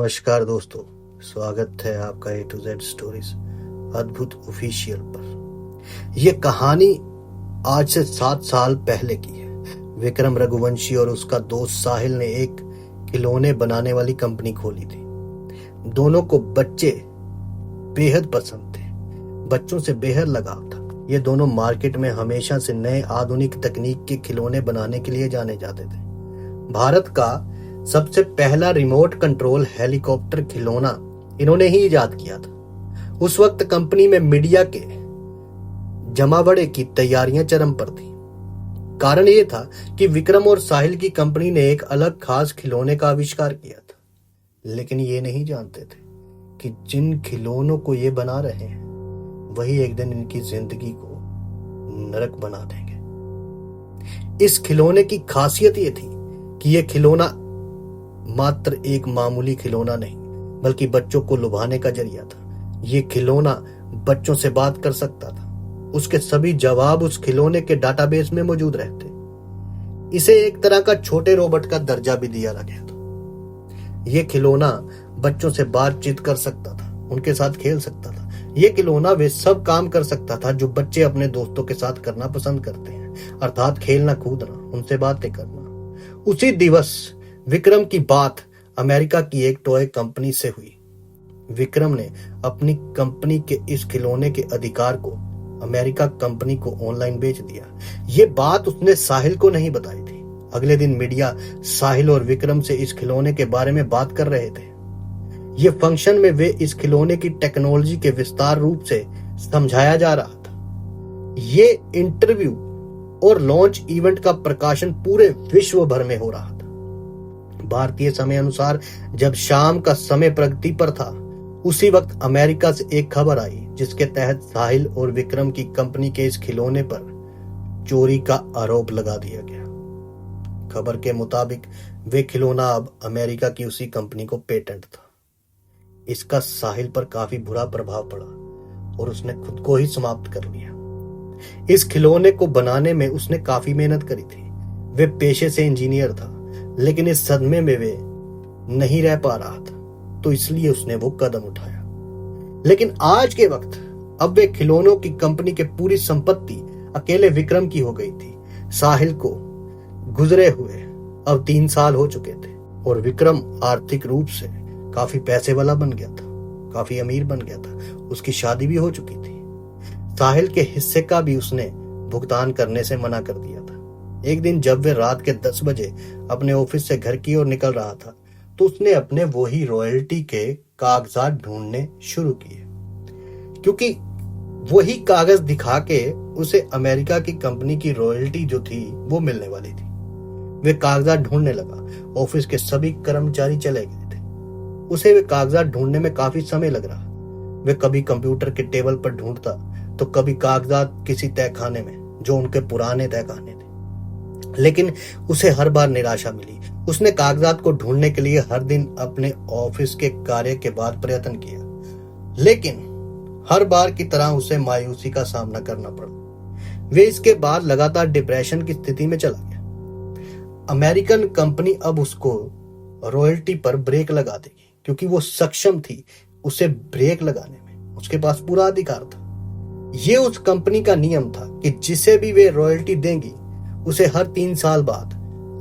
नमस्कार दोस्तों, स्वागत है आपका A to Z स्टोरीज अद्भुत ऑफिशियल पर। यह कहानी आज से 7 साल पहले की है। विक्रम रघुवंशी और उसका दोस्त साहिल ने एक खिलौने बनाने वाली कंपनी खोली थी। दोनों को बच्चे बेहद पसंद थे, बच्चों से बेहद लगाव था। ये दोनों मार्केट में हमेशा से नए आधुनिक तकनीक के खिलौने बनाने के लिए जाने जाते थे। भारत का सबसे पहला रिमोट कंट्रोल हेलीकॉप्टर खिलौना इन्होंने ही इजाद किया था। उस वक्त कंपनी में मीडिया के जमावड़े की तैयारियां चरम पर थी। कारण यह था कि विक्रम और साहिल की कंपनी ने एक अलग खास खिलौने का आविष्कार किया था, लेकिन ये नहीं जानते थे कि जिन खिलौनों को ये बना रहे हैं वही एक दिन इनकी जिंदगी को नरक बना देंगे। इस खिलौने की खासियत ये थी कि यह खिलौना मात्र एक मामूली खिलौना नहीं, बल्कि बच्चों को लुभाने का जरिया था। यह खिलौना बच्चों से बात कर सकता था। उसके सभी जवाब उस खिलौने के डाटाबेस में मौजूद रहते। इसे एक तरह का छोटे रोबोट का दर्जा भी दिया गया था। यह खिलौना बच्चों से बातचीत कर सकता था, उनके साथ खेल सकता था। यह खिलौना वे सब काम कर सकता था जो बच्चे अपने दोस्तों के साथ करना पसंद करते हैं, अर्थात खेलना, कूदना, उनसे बातें करना। उसी दिवस विक्रम की बात अमेरिका की एक टॉय कंपनी से हुई। विक्रम ने अपनी कंपनी के इस खिलौने के अधिकार को अमेरिका कंपनी को ऑनलाइन बेच दिया। ये बात उसने साहिल को नहीं बताई थी। अगले दिन मीडिया साहिल और विक्रम से इस खिलौने के बारे में बात कर रहे थे। ये फंक्शन में वे इस खिलौने की टेक्नोलॉजी के विस्तार रूप से समझाया जा रहा था। ये इंटरव्यू और लॉन्च इवेंट का प्रकाशन पूरे विश्व भर में हो रहा था। भारतीय समय अनुसार जब शाम का समय प्रगति पर था, उसी वक्त अमेरिका से एक खबर आई जिसके तहत साहिल और विक्रम की कंपनी के इस खिलौने पर चोरी का आरोप लगा दिया गया। खबर के मुताबिक वे खिलौना अब अमेरिका की उसी कंपनी को पेटेंट था। इसका साहिल पर काफी बुरा प्रभाव पड़ा और उसने खुद को ही समाप्त कर लिया। इस खिलौने को बनाने में उसने काफी मेहनत करी थी। वे पेशे से इंजीनियर था, लेकिन इस सदमे में वे नहीं रह पा रहा था, तो इसलिए उसने वो कदम उठाया। लेकिन आज के वक्त अब वे खिलौनों की कंपनी के पूरी संपत्ति अकेले विक्रम की हो गई थी। साहिल को गुजरे हुए अब 3 साल हो चुके थे और विक्रम आर्थिक रूप से काफी पैसे वाला बन गया था, काफी अमीर बन गया था। उसकी शादी भी हो चुकी थी। साहिल के हिस्से का भी उसने भुगतान करने से मना कर दिया था। एक दिन जब वे रात के 10 बजे अपने ऑफिस से घर की ओर निकल रहा था, तो उसने अपने वही रॉयल्टी के कागजात ढूंढने शुरू किए, क्योंकि वही कागज दिखा के उसे अमेरिका की कंपनी की रॉयल्टी जो थी वो मिलने वाली थी। वे कागजात ढूंढने लगा। ऑफिस के सभी कर्मचारी चले गए थे। उसे वे कागजात ढूंढने में काफी समय लग रहा। वे कभी कंप्यूटर के टेबल पर ढूंढता, तो कभी कागजात किसी तहखाने में जो उनके पुराने तहखाने थे। लेकिन उसे हर बार निराशा मिली। उसने कागजात को ढूंढने के लिए हर दिन अपने ऑफिस के कार्य के बाद प्रयत्न किया, लेकिन हर बार की तरह उसे मायूसी का सामना करना पड़ा। वे इसके बाद लगातार डिप्रेशन की स्थिति में चला गया। अमेरिकन कंपनी अब उसको रॉयल्टी पर ब्रेक लगा देगी, क्योंकि वो सक्षम थी उसे ब्रेक लगाने में। उसके पास पूरा अधिकार था। ये उस कंपनी का नियम था कि जिसे भी वे रॉयल्टी देंगी उसे हर 3 साल बाद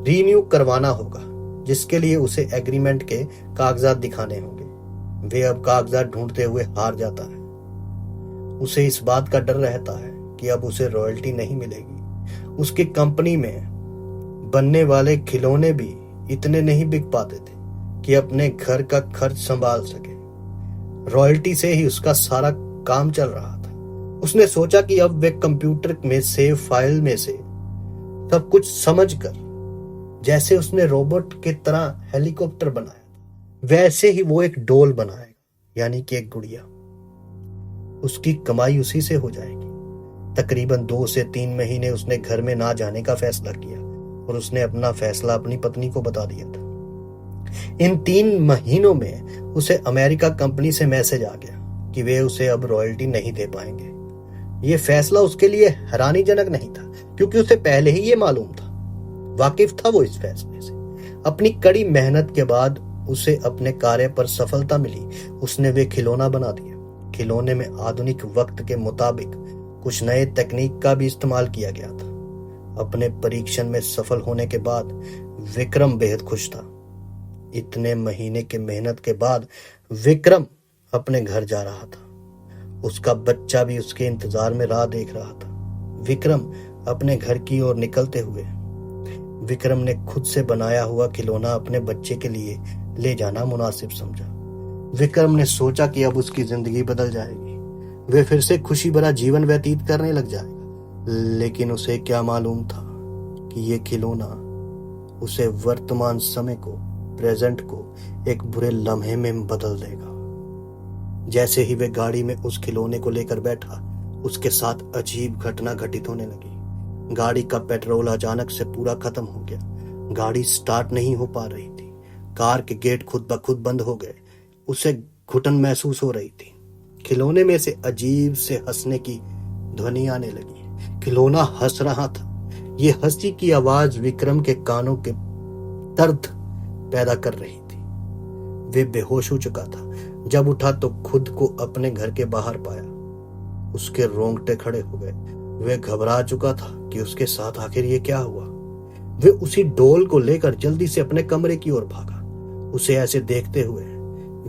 रीन्यू करवाना होगा, जिसके लिए उसे एग्रीमेंट के कागजात दिखाने होंगे। वे अब कागजात ढूंढते हुए हार जाता है। उसे इस बात का डर रहता है कि अब उसे रॉयल्टी नहीं मिलेगी। उसकी कंपनी में बनने वाले खिलौने भी इतने नहीं बिक पाते थे कि अपने घर का खर्च संभाल सके। रॉयल्टी से ही उसका सारा काम चल रहा था। उसने सोचा कि अब वे कंप्यूटर में सेव फाइल में से सब कुछ समझकर, जैसे उसने रोबोट की तरह हेलीकॉप्टर बनाया, वैसे ही वो एक डोल बनाएगा, यानी कि एक गुड़िया। उसकी कमाई उसी से हो जाएगी। तकरीबन 2 से 3 महीने उसने घर में ना जाने का फैसला किया और उसने अपना फैसला अपनी पत्नी को बता दिया था। इन 3 महीनों में उसे अमेरिका कंपनी से मैसेज आ गया कि वे उसे अब रॉयल्टी नहीं दे पाएंगे। यह फैसला उसके लिए हैरानीजनक नहीं था, क्योंकि उसे पहले ही ये मालूम था, वाकिफ था वो इस फैसले से। अपनी कड़ी मेहनत के बाद उसे अपने कार्य पर सफलता मिली, उसने वे खिलौना बना दिया। खिलौने में आधुनिक वक्त के मुताबिक कुछ नए तकनीक का भी इस्तेमाल किया गया था। अपने परीक्षण में सफल होने के बाद विक्रम बेहद खुश था। इतने महीने के मेहनत के बाद विक्रम अपने घर जा रहा था। उसका बच्चा भी उसके इंतजार में राह देख रहा था। विक्रम अपने घर की ओर निकलते हुए विक्रम ने खुद से बनाया हुआ खिलौना अपने बच्चे के लिए ले जाना मुनासिब समझा। विक्रम ने सोचा कि अब उसकी जिंदगी बदल जाएगी, वे फिर से खुशी भरा जीवन व्यतीत करने लग जाएगा। लेकिन उसे क्या मालूम था कि ये खिलौना उसे वर्तमान समय को, प्रेजेंट को एक बुरे लम्हे में बदल देगा। जैसे ही वे गाड़ी में उस खिलौने को लेकर बैठा, उसके साथ अजीब घटना घटित होने लगी। गाड़ी का पेट्रोल अचानक से पूरा खत्म हो गया। गाड़ी स्टार्ट नहीं हो पा रही थी। कार के गेट खुद ब खुद बंद हो गए। उसे घुटन महसूस हो रही थी। खिलौने में से अजीब से हंसने की ध्वनि आने लगी। खिलौना हंस रहा था। ये हंसी की आवाज विक्रम के कानों के दर्द पैदा कर रही थी। वे बेहोश हो चुका था। जब उठा तो खुद को अपने घर के बाहर पाया। उसके रोंगटे खड़े हो गए। वे घबरा चुका था कि उसके साथ आखिर ये क्या हुआ। वे उसी डोल को लेकर जल्दी से अपने कमरे की ओर भागा। उसे ऐसे देखते हुए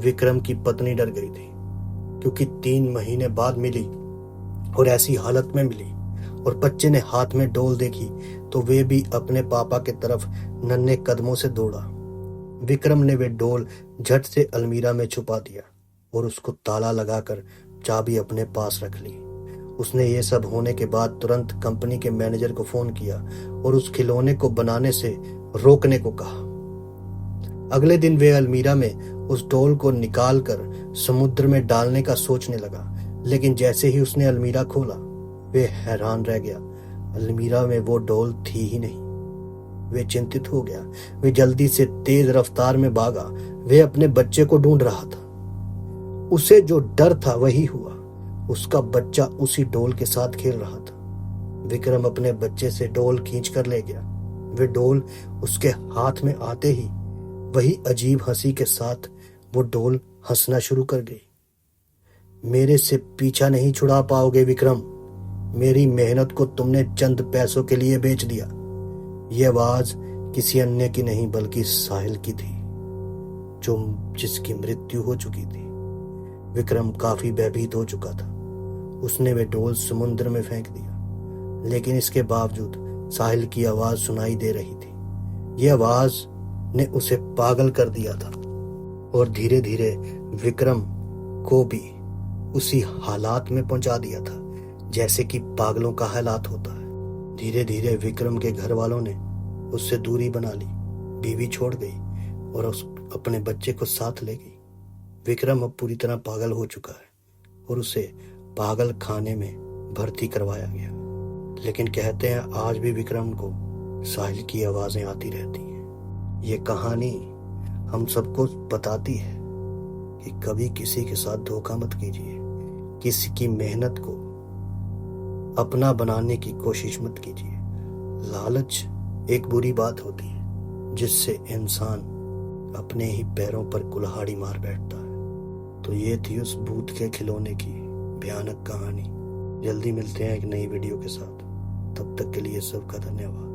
विक्रम की पत्नी डर गई थी, क्योंकि 3 महीने बाद मिली और ऐसी हालत में मिली। और बच्चे ने हाथ में डोल देखी तो वे भी अपने पापा की तरफ नन्हे कदमों से दौड़ा। विक्रम ने वे डोल झट से अलमीरा में छुपा दिया और उसको ताला लगाकर चाबी अपने पास रख ली। उसने ये सब होने के बाद तुरंत कंपनी के मैनेजर को फोन किया और उस खिलौने को बनाने से रोकने को कहा। अगले दिन वे अलमीरा में उस डोल को निकालकर समुद्र में डालने का सोचने लगा। लेकिन जैसे ही उसने अलमीरा खोला, वे हैरान रह गया। अलमीरा में वो डोल थी ही नहीं। वे चिंतित हो गया। वे जल्दी से तेज रफ्तार में भागा। वे अपने बच्चे को ढूंढ रहा था। उसे जो डर था वही हुआ। उसका बच्चा उसी डोल के साथ खेल रहा था। विक्रम अपने बच्चे से डोल खींच कर ले गया। वे डोल उसके हाथ में आते ही वही अजीब हंसी के साथ वो डोल हंसना शुरू कर गई। मेरे से पीछा नहीं छुड़ा पाओगे विक्रम। मेरी मेहनत को तुमने चंद पैसों के लिए बेच दिया। ये आवाज किसी अन्य की नहीं बल्कि साहिल की थी, जिसकी मृत्यु हो चुकी थी। विक्रम काफी भयभीत हो चुका था। उसने वे डोल समुद्र में फेंक दिया। लेकिन इसके बावजूद साहिल की आवाज सुनाई दे रही थी। यह आवाज ने उसे पागल कर दिया था और धीरे धीरे विक्रम को भी उसी हालात में पहुंचा दिया था जैसे कि पागलों का हालात होता है। धीरे धीरे विक्रम के घर वालों ने उससे दूरी बना ली। बीवी छोड़ गई और अपने बच्चे को साथ ले गई। विक्रम अब पूरी तरह पागल हो चुका है और उसे पागल खाने में भर्ती करवाया गया। लेकिन कहते हैं आज भी विक्रम को साहिल की आवाजें आती रहती हैं। ये कहानी हम सबको बताती है कि कभी किसी के साथ धोखा मत कीजिए। किसी की मेहनत को अपना बनाने की कोशिश मत कीजिए। लालच एक बुरी बात होती है जिससे इंसान अपने ही पैरों पर कुल्हाड़ी मार बैठता है। तो ये थी उस भूत के खिलौने की भयानक कहानी। जल्दी मिलते हैं एक नई वीडियो के साथ। तब तक के लिए सबका धन्यवाद।